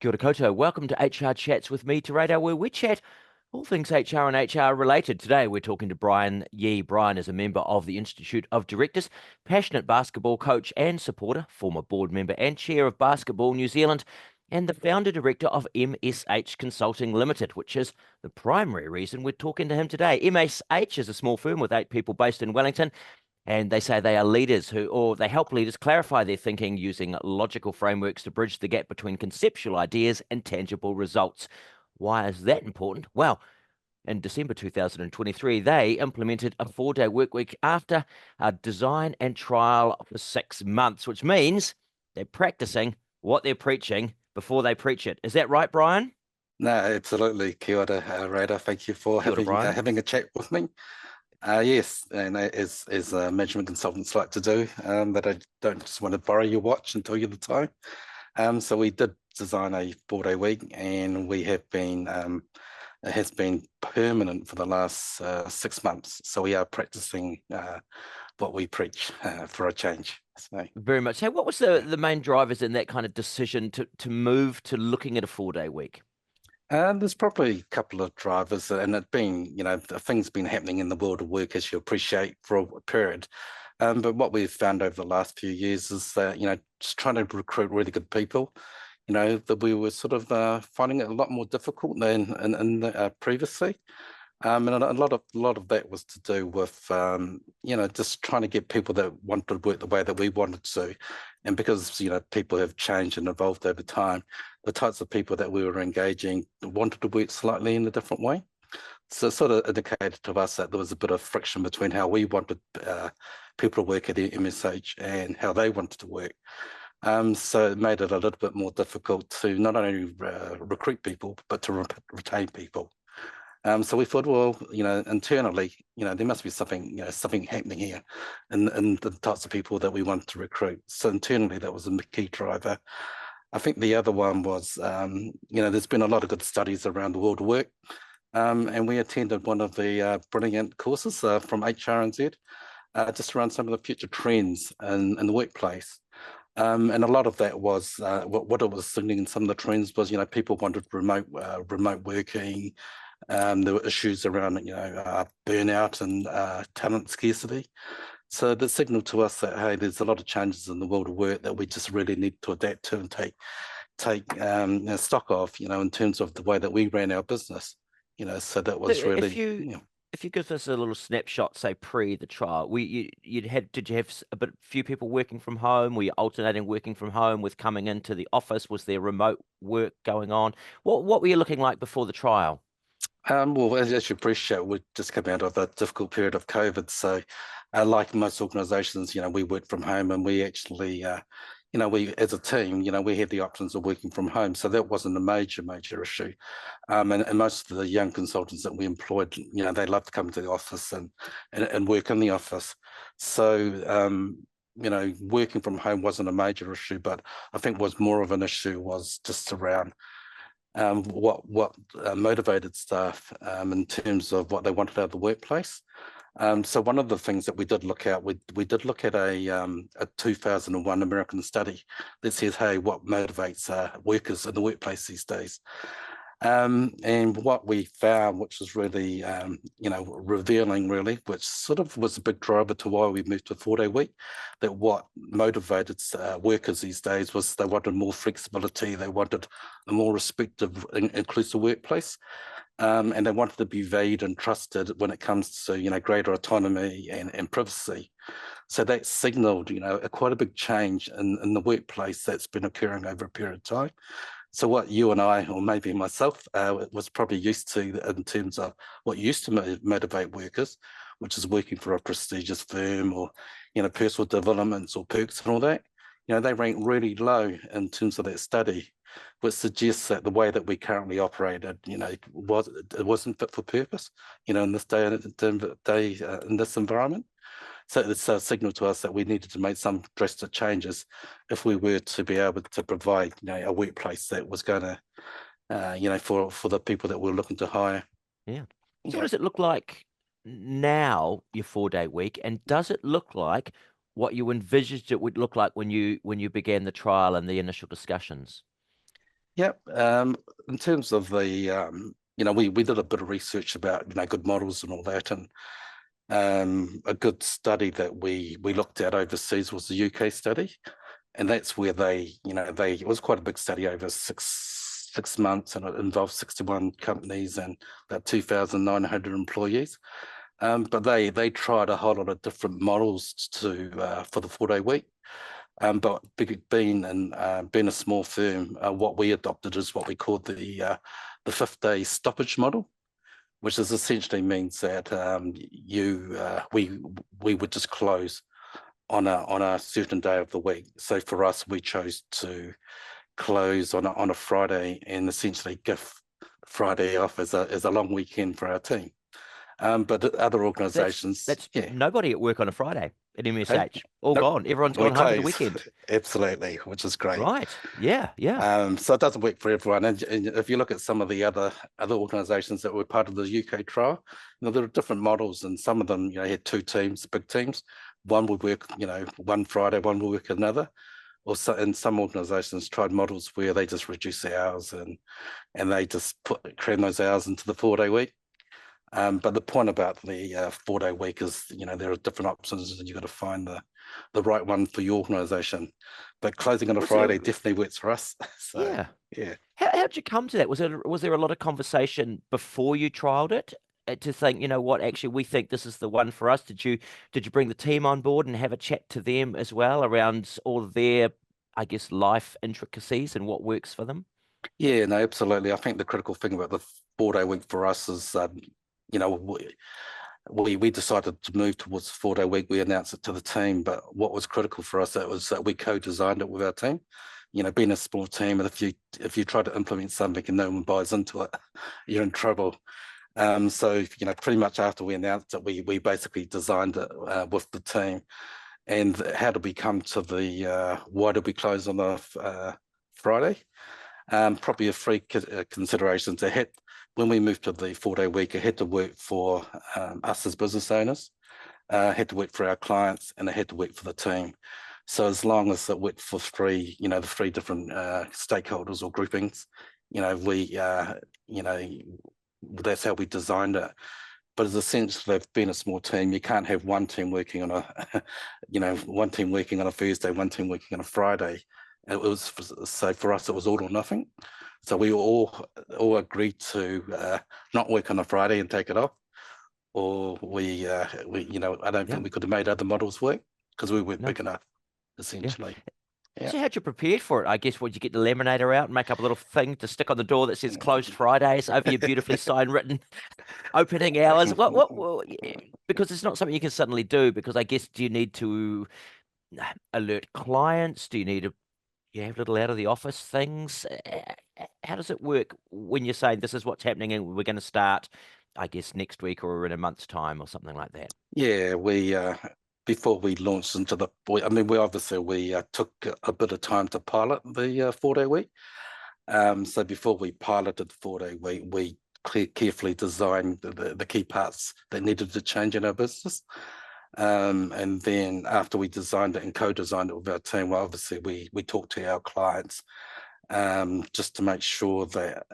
Kia ora koutou. Welcome to HR Chats with me, Te Radar, where we chat all things HR and HR related. Today, we're talking to Brian Yee. Brian is a member of the Institute of Directors, passionate basketball coach and supporter, former board member and chair of Basketball New Zealand, and the founder director of MSH Consulting Limited, which is the primary reason we're talking to him today. MSH is a small firm with 8 people based in Wellington. And they say they are leaders or they help leaders clarify their thinking using logical frameworks to bridge the gap between conceptual ideas and tangible results. Why is that important? Well, in December 2023, they implemented a 4-day work week after a design and trial for 6 months, which means they're practicing what they're preaching before they preach it. Is that right, Brian? No, absolutely. Kia ora, Rada. Thank you for Kia ora, Brian. having a chat with me. Yes, and as management consultants like to do, that I don't just want to borrow your watch and tell you the time. So we did design a 4-day week, and we have been it has been permanent for the last 6 months. So we are practicing what we preach for a change. So, Very much. Hey, what was the main drivers in that kind of decision to move to looking at a 4-day week? There's probably a couple of drivers, and it being, things been happening in the world of work, as you appreciate, for a period. But what we've found over the last few years is that, just trying to recruit really good people, that we were sort of finding it a lot more difficult than previously. And a lot of that was to do with, just trying to get people that wanted to work the way that we wanted to. And because, people have changed and evolved over time, the types of people that we were engaging wanted to work slightly in a different way. So it sort of indicated to us that there was a bit of friction between how we wanted people to work at MSH and how they wanted to work. So it made it a little bit more difficult to not only recruit people, but to retain people. So we thought, well, internally, there must be something happening here in the types of people that we want to recruit. So internally, that was a key driver. I think the other one was, there's been a lot of good studies around the world of work. And we attended one of the brilliant courses from HRNZ, just around some of the future trends in the workplace. And a lot of that was what it was signaling in some of the trends was, people wanted remote working. There were issues around, burnout and talent scarcity. So that signaled to us that, hey, there's a lot of changes in the world of work that we just really need to adapt to and take stock of, in terms of the way that we ran our business. So that was really. If you give us a little snapshot, say pre the trial, did you have a few people working from home? Were you alternating working from home with coming into the office? Was there remote work going on? What were you looking like before the trial? Well, as you appreciate, we've just come out of a difficult period of COVID. So, like most organisations, we work from home, and we actually, we as a team, we had the options of working from home. So that wasn't a major issue. And most of the young consultants that we employed, they love to come to the office and work in the office. So, working from home wasn't a major issue, but I think was more of an issue was just around what motivated staff in terms of what they wanted out of the workplace. So one of the things that we did look at, we did look at a 2001 American study that says, hey, what motivates workers in the workplace these days? And what we found, which was really, revealing really, which sort of was a big driver to why we moved to a 4-day week, that what motivated workers these days was they wanted more flexibility, they wanted a more respectful, inclusive workplace, and they wanted to be valued and trusted when it comes to, greater autonomy and privacy. So that signaled, quite a big change in the workplace that's been occurring over a period of time. So what you and I, or maybe myself, was probably used to in terms of what used to motivate workers, which is working for a prestigious firm or, personal developments or perks and all that, they rank really low in terms of that study, which suggests that the way that we currently operated, it wasn't fit for purpose, in this in this environment. So it's a signal to us that we needed to make some drastic changes if we were to be able to provide, a workplace that was going to, for the people that we're looking to hire. Yeah. So what does it look like now, your 4-day week, and does it look like what you envisaged it would look like when you began the trial and the initial discussions? Yep. In terms of the, we did a bit of research about, good models and all that. And a good study that we looked at overseas was the UK study. And that's where it was quite a big study over six months, and it involved 61 companies and about 2,900 employees. But they tried a whole lot of different models for the 4-day week. But being a small firm, what we adopted is what we called the 5-day stoppage model, which is essentially means that we would just close on a certain day of the week. So for us, we chose to close on a Friday and essentially give Friday off as a long weekend for our team. But other organisations, That's yeah, nobody at work on a Friday at hey, MSH. All nope, gone. Everyone's we gone home for the close weekend. absolutely, which is great. Right. Yeah. Yeah. So it doesn't work for everyone. And if you look at some of the other organisations that were part of the UK trial, there are different models, and some of them, had two teams, big teams. One would work, one Friday, one would work another. Or so, and some organisations tried models where they just reduce the hours and they just cram those hours into the 4-day week. But the point about the 4-day week is, there are different options, and you've got to find the right one for your organisation. But closing on a Was there? Friday definitely works for us. So Yeah. yeah, How'd you come to that? Was there a lot of conversation before you trialed it to think, you know what, actually we think this is the one for us? Did you bring the team on board and have a chat to them as well around all of their, I guess, life intricacies and what works for them? yeah, no, absolutely. I think the critical thing about the 4-day week for us is, you know, we decided to move towards the 4-day week. We announced it to the team, but what was critical for us, that was that we co-designed it with our team. Being a small team, and if you try to implement something and no one buys into it, you're in trouble. So pretty much after we announced it, we basically designed it with the team. And how did we come to the why did we close on the Friday? Probably a three considerations. When we moved to the 4-day week, it had to work for us as business owners, had to work for our clients, and it had to work for the team. So as long as it worked for the three different stakeholders or groupings, that's how we designed it. But as essentially, they've been a small team. You can't have one team working on one team working on a Thursday, one team working on a Friday. So for us, it was all or nothing. So we all agreed to not work on a Friday and take it off, or I don't Yeah. think we could have made other models work because we weren't No. big enough, Yeah. essentially. Yeah. So how'd you prepare for it? I guess would you get the laminator out and make up a little thing to stick on the door that says closed Fridays over your beautifully signed written opening hours? Because it's not something you can suddenly do, because I guess, do you need to alert clients? Do you need to you have little out of the office things? How does it work when you're saying this is what's happening and we're going to start, I guess, next week or in a month's time or something like that? Yeah, we before we launched into I mean, we took a bit of time to pilot the 4-day week. So before we piloted the 4-day week, we carefully designed the key parts that needed to change in our business. And then after we designed it and co-designed it with our team, well, obviously we talked to our clients just to make sure that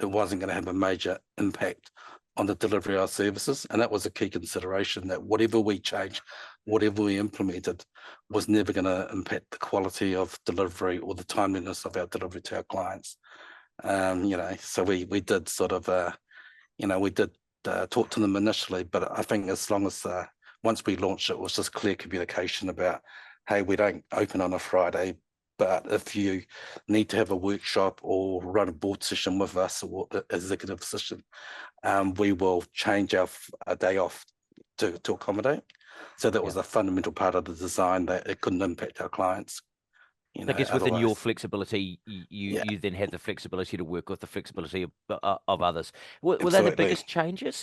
it wasn't going to have a major impact on the delivery of our services. And that was a key consideration, that whatever we changed, whatever we implemented, was never going to impact the quality of delivery or the timeliness of our delivery to our clients. So we did sort of, we did talk to them initially, but I think as long as once we launched it, was just clear communication about, hey, we don't open on a Friday, but if you need to have a workshop or run a board session with us or executive session, we will change our day off to accommodate. So that Yeah. was a fundamental part of the design, that it couldn't impact our clients, I guess within your otherwise. flexibility, you Yeah, you then have the flexibility to work with the flexibility of others. Were they the absolutely. biggest changes?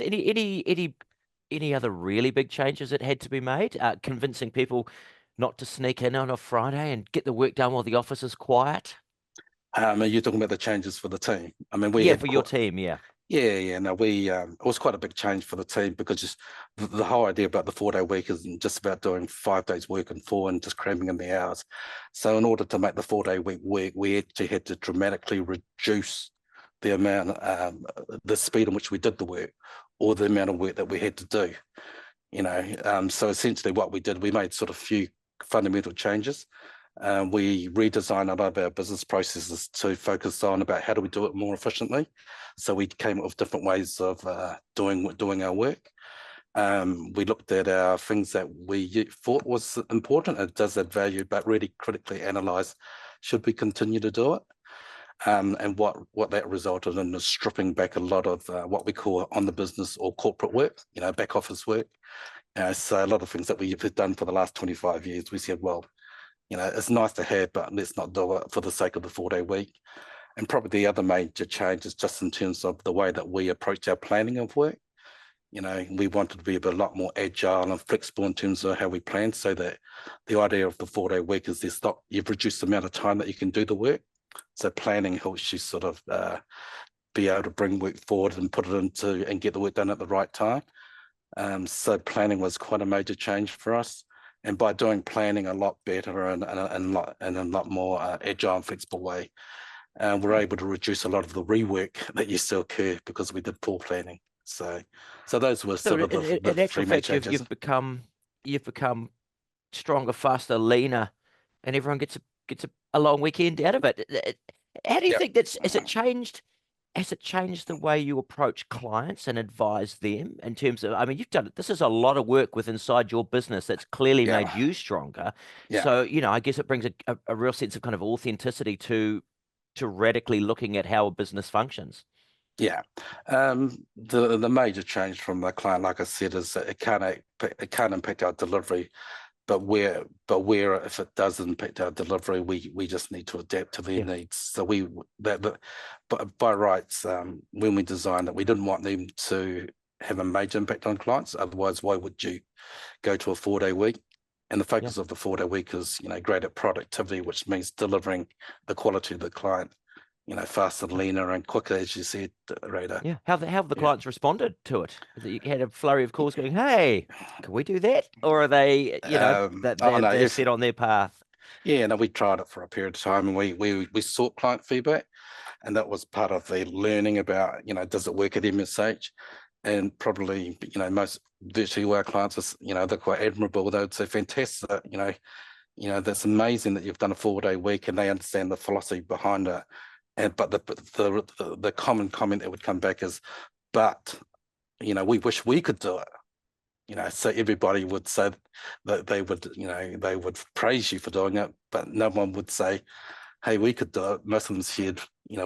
Any other really big changes that had to be made? Convincing people not to sneak in on a Friday and get the work done while the office is quiet? Are you talking about the changes for the team? I mean, we Yeah, had for your team, yeah. Yeah. No, it was quite a big change for the team because just the whole idea about the 4-day week isn't just about doing 5 days work and four and just cramming in the hours. So in order to make the 4-day week work, we actually had to dramatically reduce the amount, the speed in which we did the work, or the amount of work that we had to do. So essentially what we did, we made sort of few fundamental changes. We redesigned a lot of our business processes to focus on about how do we do it more efficiently. So we came up with different ways of doing our work. We looked at our things that we thought was important. It does add value, but really critically analyze, should we continue to do it? And what that resulted in is stripping back a lot of what we call on the business or corporate work, back office work. So a lot of things that we've done for the last 25 years, we said, well, it's nice to have, but let's not do it for the sake of the 4-day week. And probably the other major change is just in terms of the way that we approach our planning of work. We wanted to be a lot more agile and flexible in terms of how we plan, so that the idea of the 4-day week is you've reduced the amount of time that you can do the work. So planning helps you sort of be able to bring work forward and put it into and get the work done at the right time. So planning was quite a major change for us. And by doing planning a lot better and a lot more agile and flexible way, we're able to reduce a lot of the rework that used to occur because we did poor planning. So those were So sort of the in actual three main fact, changes. you've become stronger, faster, leaner, and everyone gets a long weekend out of it. How do you Yep. think has it changed? Has it changed the way you approach clients and advise them in terms of, I mean, you've done it. This is a lot of work with inside your business that's clearly Yeah. made you stronger. Yeah. So, I guess it brings a real sense of kind of authenticity to radically looking at how a business functions. Yeah. The major change from the client, like I said, is that it can't impact our delivery, but where if it does impact our delivery, we just need to adapt to their Yeah. needs. So but by rights, when we designed it, we didn't want them to have a major impact on clients. Otherwise, why would you go to a 4-day week? And the Yeah. focus of the 4-day week is, greater productivity, which means delivering the quality to the client, faster, leaner, and quicker, as you said, Rada. Yeah. How have the Yeah. clients responded to it? Is it you had a flurry of calls going, "Hey, can we do that?" Or are they, that Oh they're no, they're set on their path? yeah, no, we tried it for a period of time, and we sought client feedback, and that was part of the learning about, does it work at MSH? And probably, most virtually all our clients are, they're quite admirable. They would say, fantastic, that's amazing that you've done a 4-day week, and they understand the philosophy behind it. And but the common comment that would come back is, but we wish we could do it. So everybody would say that they would praise you for doing it, but no one would say, hey, we could do it. Most of them said,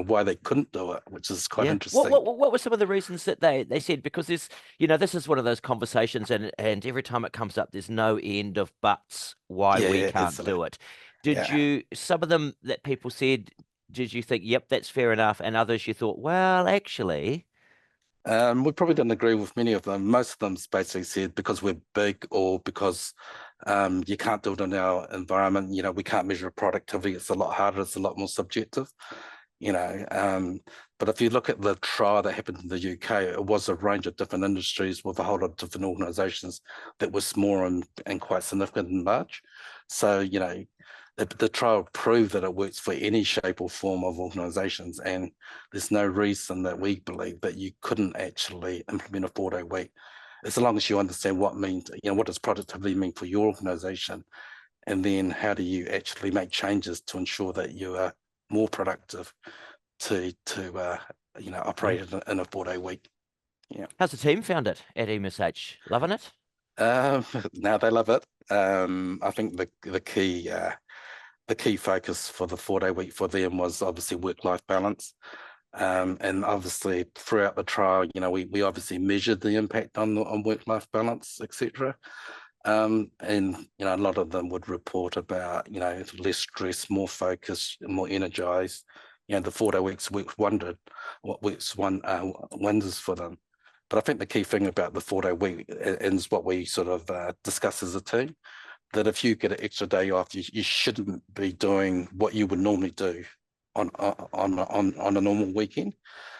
why they couldn't do it, which is quite Yeah. What interesting. what what were some of the reasons that they said? Because this is one of those conversations, and every time it comes up, there's no end of buts why Yeah, we yeah, can't do it. Did yeah. you some of them that people said? Did you think, yep, that's fair enough, and others you thought, well, actually, We probably didn't agree with many of them. Most of them basically said because we're big, or because you can't do it in our environment. We can't measure productivity. It's a lot harder. It's a lot more subjective. you know. But if you look at the trial that happened in the UK, it was a range of different industries with a whole lot of different organisations that were small and quite significant and large. So, the trial proved that it works for any shape or form of organisations, and there's no reason that we believe that you couldn't actually implement a 4-day week, as long as you understand what means, what does productivity mean for your organisation, and then how do you actually make changes to ensure that you are more productive to yeah. operate in a 4-day week. Yeah. How's the team found it at MSH? Loving it? Now they love it. I think the key focus for the 4-day week for them was obviously work-life balance. And obviously throughout the trial, we obviously measured the impact on work-life balance, etc. And a lot of them would report about less stress, more focus, more energized. The 4-day weeks works wonders for them. But I think the key thing about the 4-day week is what we sort of discuss as a team, that if you get an extra day off, you shouldn't be doing what you would normally do on a normal weekend.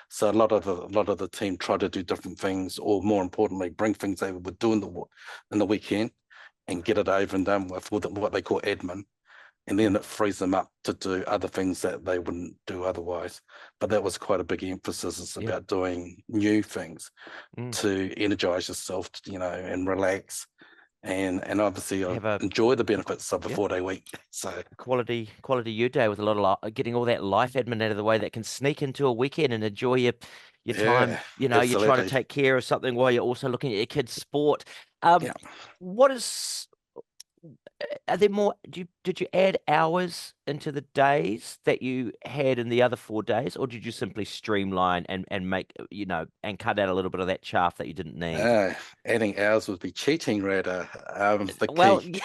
So a lot of the team try to do different things, or more importantly, bring things they would do in the weekend and get it over and done with what they call admin, and then Mm, it frees them up to do other things that they wouldn't do otherwise. But that was quite a big emphasis. It's yeah. about doing new things Mm. to energize yourself, and relax, and obviously Have a enjoy the benefits of a yeah 4-day week. So quality you day with a lot of getting all that life admin out of the way that can sneak into a weekend and enjoy your time. yeah, You're trying to absolutely. take care of something while you're also looking at your kids' sport. Um, Yeah. what is are there more? Did you add hours into the days that you had in the other 4 days, or did you simply streamline and make and cut out a little bit of that chaff that you didn't need? Uh, Adding hours would be cheating, rather. The Well, key,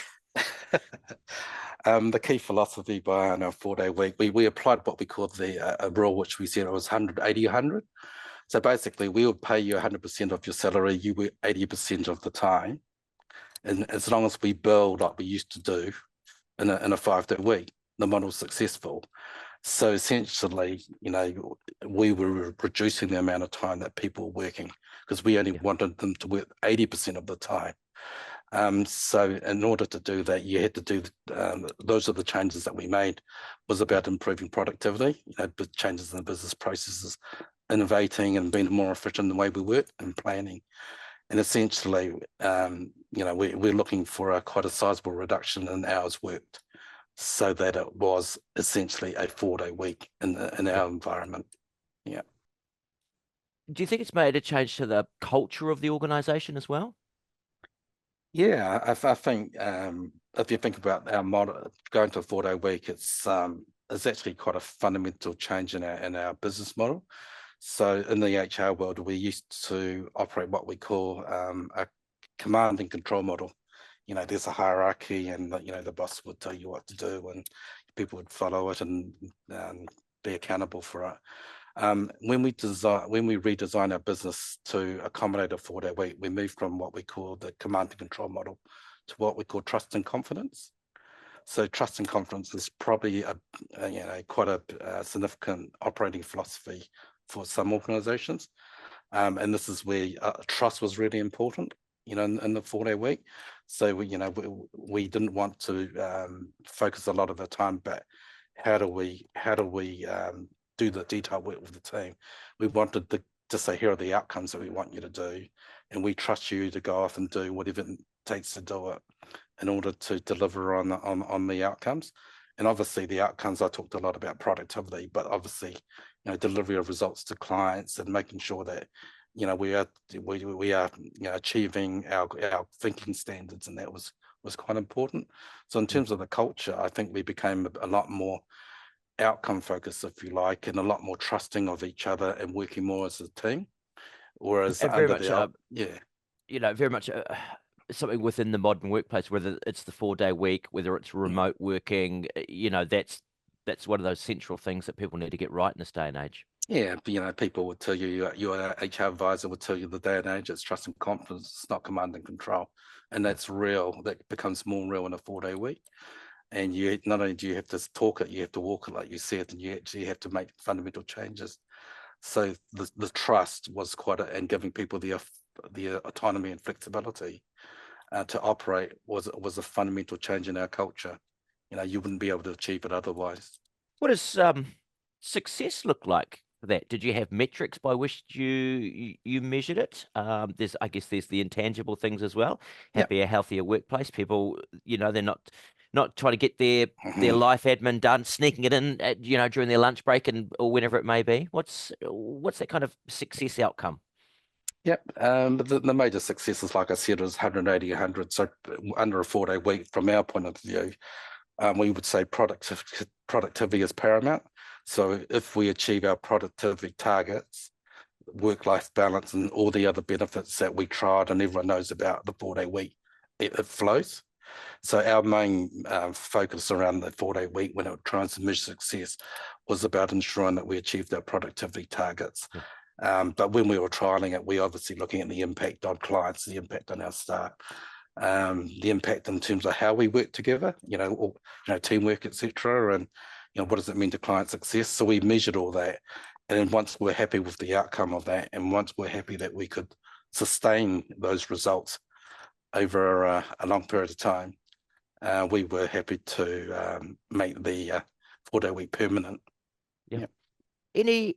the key philosophy behind our 4-day week, we applied what we called the a rule, which we said it was 180, 100. So basically, we would pay you 100% of your salary, you work 80% of the time, and as long as we bill like we used to do in a 5-day week, the model's successful. So essentially, we were reducing the amount of time that people were working, because we only yeah, wanted them to work 80% of the time. So in order to do that, you had to do, those are the changes that we made, was yeah, about improving productivity, changes in the business processes, innovating and being more efficient in the way we work and planning. And essentially, we're looking for quite a sizable reduction in hours worked, so that it was essentially a 4-day week in yeah. our environment. Yeah. Do you think it's made a change to the culture of the organization as well? Yeah, I think, if you think about our model, going to a 4-day week, it's actually quite a fundamental change in our business model. So in the HR world, we used to operate what we call a command and control model. There's a hierarchy, and the boss would tell you what to do, and people would follow it and be accountable for it. When we redesign our business to accommodate a 4-day week, we moved from what we call the command and control model to what we call trust and confidence. So trust and confidence is probably quite a significant operating philosophy for some organizations. And this is where trust was really important, in the 4-day week. So we didn't want to focus a lot of the time, but how do we do the detailed work with the team? We wanted to say, here are the outcomes that we want you to do, and we trust you to go off and do whatever it takes to do it in order to deliver on the outcomes. And obviously the outcomes, I talked a lot about productivity, but obviously, delivery of results to clients and making sure that, we are achieving our thinking standards, and that was quite important. So in Mm. terms of the culture, I think we became a lot more outcome focused, if you like, and a lot more trusting of each other and working more as a team. Whereas And very under much, the yeah. very much something within the modern workplace, whether it's the 4-day week, whether it's Mm. remote working, that's one of those central things that people need to get right in this day and age. Yeah, but, people would tell you, your HR advisor would tell you the day and age, it's trust and confidence, it's not command and control. And Yeah. that's real. That becomes more real in a 4-day week. And you not only do you have to talk it, you have to walk it like you said, and you actually have to make fundamental changes. So the trust was and giving people the autonomy and flexibility to operate was a fundamental change in our culture. You wouldn't be able to achieve it otherwise. What does success look like for that? Did you have metrics by which you measured it? I guess there's the intangible things as well. Yeah. Happier, healthier workplace. People, they're not trying to get their Mhm. life admin done, sneaking it in during their lunch break or whenever it may be. What's that kind of success outcome? Yep. But the major successes, like I said, was 180, 100. So under a 4-day week, from our point of view, we would say productivity is paramount. So if we achieve our productivity targets, work-life balance and all the other benefits that we tried and everyone knows about the 4-day week, it flows. So our main focus around the 4-day week, when it tries to measure success, was about ensuring that we achieved our productivity targets. Yeah. But when we were trialing it, we obviously looking at the impact on clients, the impact on our staff, the impact in terms of how we work together, or, teamwork, etc. And what does it mean to client success? So we measured all that. And then once we're happy with the outcome of that, and once we're happy that we could sustain those results over a long period of time, we were happy to make the 4-day week permanent. Yeah. Yeah. Any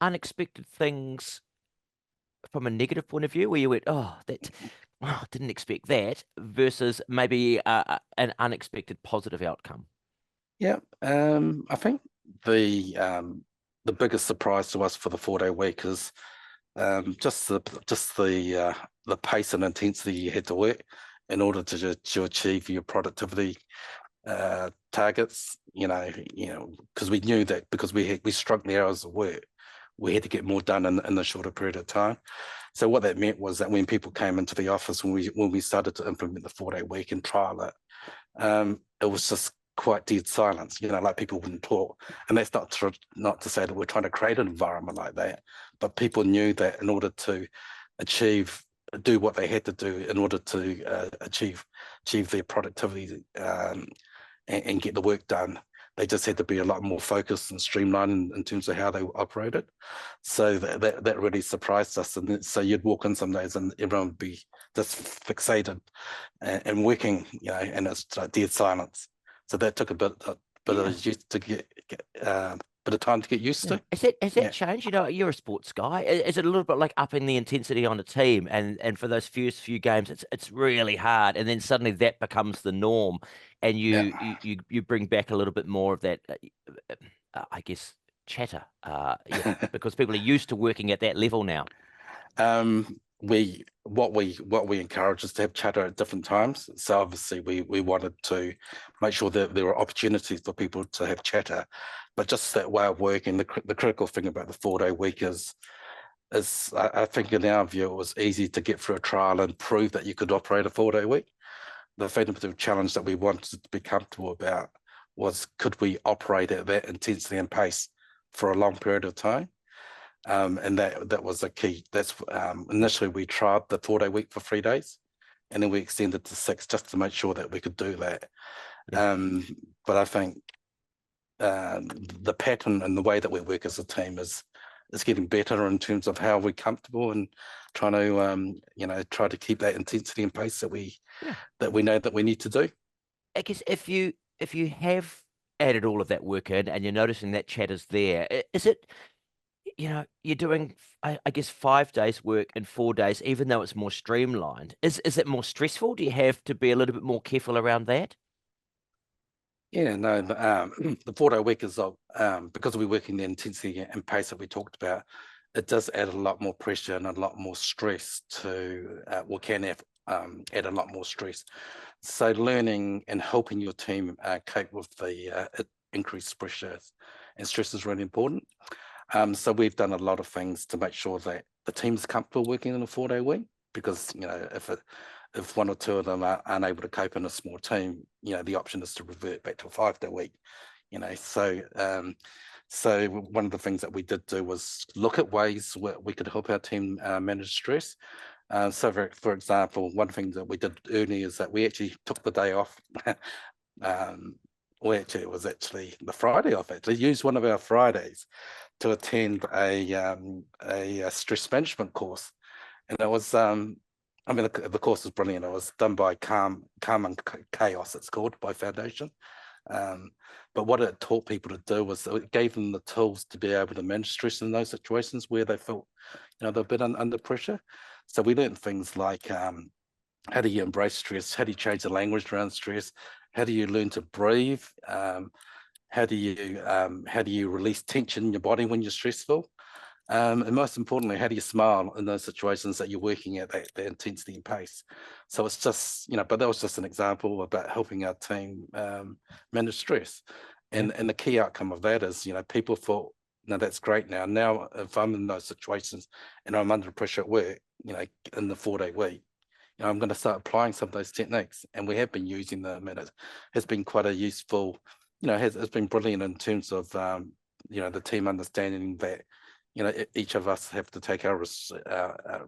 unexpected things from a negative point of view where you went, didn't expect that, versus maybe an unexpected positive outcome? Yeah. I think the biggest surprise to us for the 4-day week is just the pace and intensity you had to work in order to achieve your productivity targets. Because we knew that because we shrunk the hours of work, we had to get more done in a shorter period of time. So what that meant was that when people came into the office, when we started to implement the 4-day week and trial it, it was just quite dead silence. Like people wouldn't talk, and that's not to say that we're trying to create an environment like that, but people knew that in order to do what they had to do in order to achieve their productivity and get the work done, they just had to be a lot more focused and streamlined in terms of how they operated. So that really surprised us. And so you'd walk in some days and everyone would be just fixated and working, and it's like dead silence. So that took a bit Yeah. of time to get used Yeah. to. Has that Yeah. changed? You're a sports guy. Is it a little bit like upping the intensity on a team, and for those first few games, it's really hard, and then suddenly that becomes the norm, and Yeah. you bring back a little bit more of that, I guess, chatter, because people are used to working at that level now. What we encourage is to have chatter at different times. So obviously we wanted to make sure that there were opportunities for people to have chatter, but just that way of working. The critical thing about the 4-day week is I think in our view it was easy to get through a trial and prove that you could operate a 4-day week. The fundamental challenge that we wanted to be comfortable about was, could we operate at that intensity and pace for a long period of time? And that was a key. That's initially we tried the 4-day week for 3 days, and then we extended to 6 just to make sure that we could do that. Yeah. But I think the pattern and the way that we work as a team is getting better in terms of how we're comfortable and trying to try to keep that intensity and pace that we Yeah. know that we need to do. I guess if you have added all of that work in and you're noticing that chatter's there, is it, you're doing, I guess, 5 days work in 4 days, even though it's more streamlined. Is it more stressful? Do you have to be a little bit more careful around that? Yeah, no, the 4-day week is because we're working the intensity and pace that we talked about. It does add a lot more pressure and a lot more stress to, can add a lot more stress. So learning and helping your team cope with the increased pressure and stress is really important. So we've done a lot of things to make sure that the team's comfortable working in a 4-day week, because if one or two of them are unable to cope in a small team, the option is to revert back to a 5-day week. So one of the things that we did do was look at ways where we could help our team manage stress. So for example, one thing that we did early is that we actually took the day off. It was actually the Friday off. Actually, used one of our Fridays to attend a stress management course, and it was the course was brilliant. It was done by Calm and Chaos, it's called, by Foundation. But what it taught people to do was it gave them the tools to be able to manage stress in those situations where they felt they're a bit under pressure. So we learned things like how do you embrace stress, how do you change the language around stress, how do you learn to breathe, how do you release tension in your body when you're stressful? And most importantly, how do you smile in those situations that you're working at that intensity and pace? So it's just, but that was just an example about helping our team manage stress. Yeah. And the key outcome of that is, people thought, no, that's great now. Now, if I'm in those situations and I'm under pressure at work, in the 4-day week, I'm going to start applying some of those techniques. And we have been using them, and it has been quite a useful, it's been brilliant in terms of, the team understanding that each of us have to take our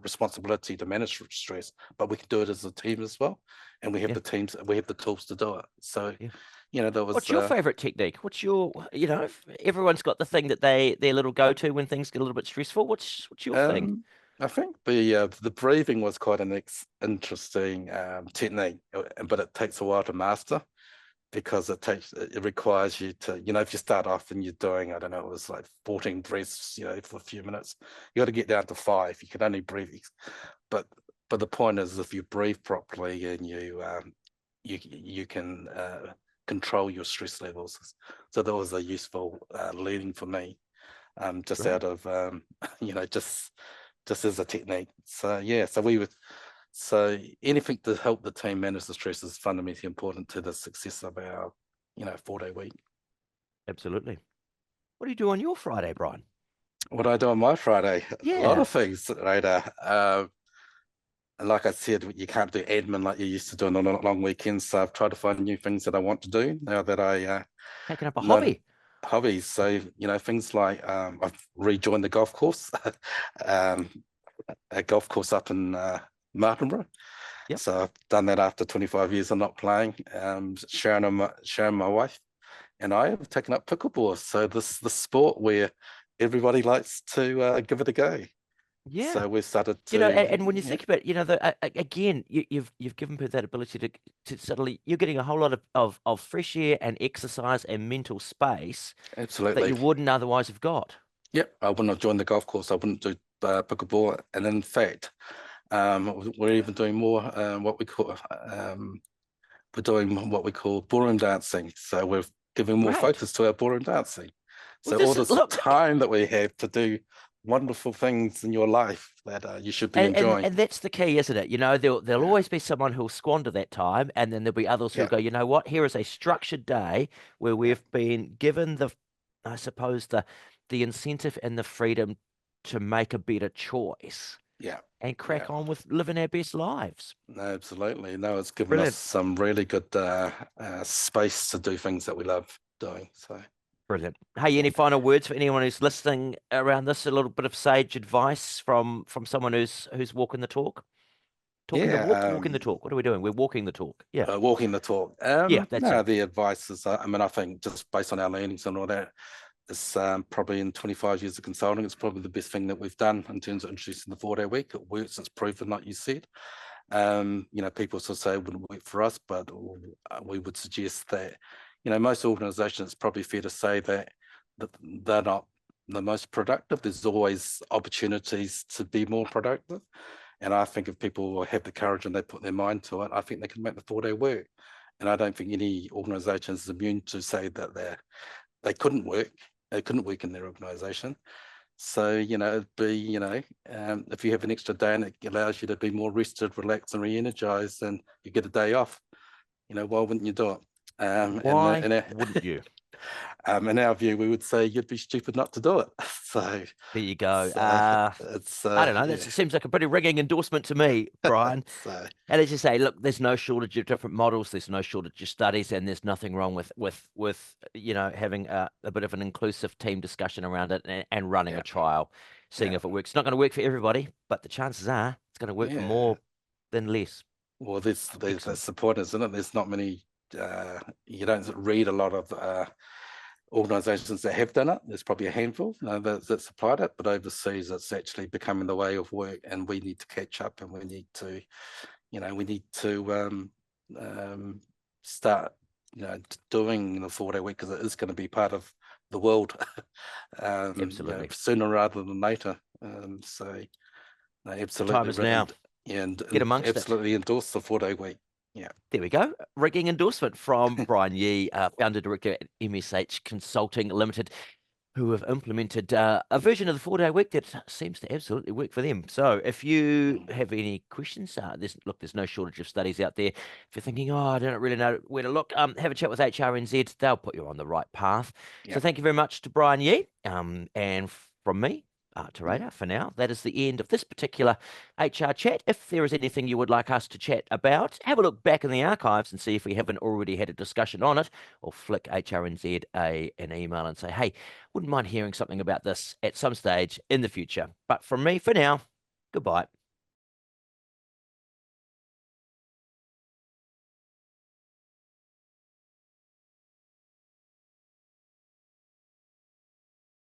responsibility to manage stress, but we can do it as a team as well, and we have Yeah. the teams, we have the tools to do it. So, Yeah. there was What's your favorite technique? What's your, everyone's got the thing that their little go-to when things get a little bit stressful. What's your thing? um, I think the breathing was quite an interesting technique, but it takes a while to master because it requires you to, if you start off and you're doing, I don't know, it was like 14 breaths, for a few minutes, you got to get down to 5. You can only breathe, but the point is, if you breathe properly and you can control your stress levels. So that was a useful learning for me, just Great. out of just as a technique. So yeah, so anything to help the team manage the stress is fundamentally important to the success of our 4-day week. Absolutely. What do you do on your Friday, Brian? What do I do on my Friday? A lot Yeah. of things, Radar. And like I said, you can't do admin like you used to do on a long weekends. So I've tried to find new things that I want to do now that I Taking up a know hobby. hobbies. So, things like I've rejoined the golf course, um, a golf course up in Martinborough. Yep. So I've done that after 25 years of not playing. Sharon, my wife, and I have taken up pickleball. So this the sport where everybody likes to give it a go. Yeah. So we started And when you yeah, think about, again, you've given people that ability to suddenly you're getting a whole lot of fresh air and exercise and mental space that absolutely. you wouldn't otherwise have got. Yep, I wouldn't have joined the golf course. I wouldn't do pickleball. And in fact, we're even doing more we're doing what we call ballroom dancing. So we're giving more Great. focus to our ballroom dancing. Well, So this all is this look, time that we have to do wonderful things in your life that you should be and enjoying. that's the key, isn't it? There'll Yeah, always be someone who'll squander that time, and then there'll be others who'll yeah, go, you know what? Here is a structured day where yeah, we've been given I suppose the incentive and the freedom to make a better choice yeah, and yeah. crack on with living our best lives. No, absolutely. No, it's given us Brilliant. some really good space to do things that we love doing. So. Brilliant. Hey, any final words for anyone who's listening around this? A little bit of sage advice from someone who's walking the talk, talking the Yeah, walk, walking the talk. What are we doing? We're walking the talk. Yeah, walking the talk. yeah, that's No, it. the advice is, I mean, I think just based on our learnings and all that, it's probably in 25 years of consulting, it's probably the best thing that we've done in terms of introducing the 4-day week. It works, it's proven, like you said. People sort of say it wouldn't work for us, but we would suggest that, most organizations, it's probably fair to say that they're not the most productive. There's always opportunities to be more productive. And I think if people have the courage and they put their mind to it, I think they can make the 4-day work. And I don't think any organization is immune to say that they couldn't work. They couldn't work in their organization. So, it'd be, if you have an extra day and it allows you to be more rested, relaxed, and re-energized, and you get a day off, why wouldn't you do it? Why wouldn't you? In our view, we would say you'd be stupid not to do it. So, There you go. so it's I don't know. That yeah. seems like a pretty ringing endorsement to me, Brian. So And as you say, look, there's no shortage of different models. There's no shortage of studies, and there's nothing wrong with having a bit of an inclusive team discussion around it and running yeah, a trial, seeing yeah, if it works. It's not going to work for everybody, but the chances are it's going to work for yeah. more than less. Well, Excellent. that's the point, isn't it? There's not many. You don't read a lot of organisations that have done it. There's probably a handful that's applied it, but overseas, it's actually becoming the way of work, and we need to catch up, and we need to, start, doing the 4-day week because it is going to be part of the world, Absolutely. sooner rather than later. So, no, The time absolutely, is now. Get and amongst it. absolutely endorse the 4-day week. Yeah, There we go. Rigging endorsement from Brian Yee, founder director at MSH Consulting Limited, who have implemented a version of the 4-day week that seems to absolutely work for them. So if you have any questions, there's no shortage of studies out there. If you're thinking, oh, I don't really know where to look, have a chat with HRNZ. They'll put you on the right path. yeah. So thank you very much to Brian Yee. And from me, Teresa, for now, that is the end of this particular HR chat. If there is anything you would like us to chat about, have a look back in the archives and see if we haven't already had a discussion on it, or flick HRNZ an email and say, hey, wouldn't mind hearing something about this at some stage in the future. But from me, for now, goodbye.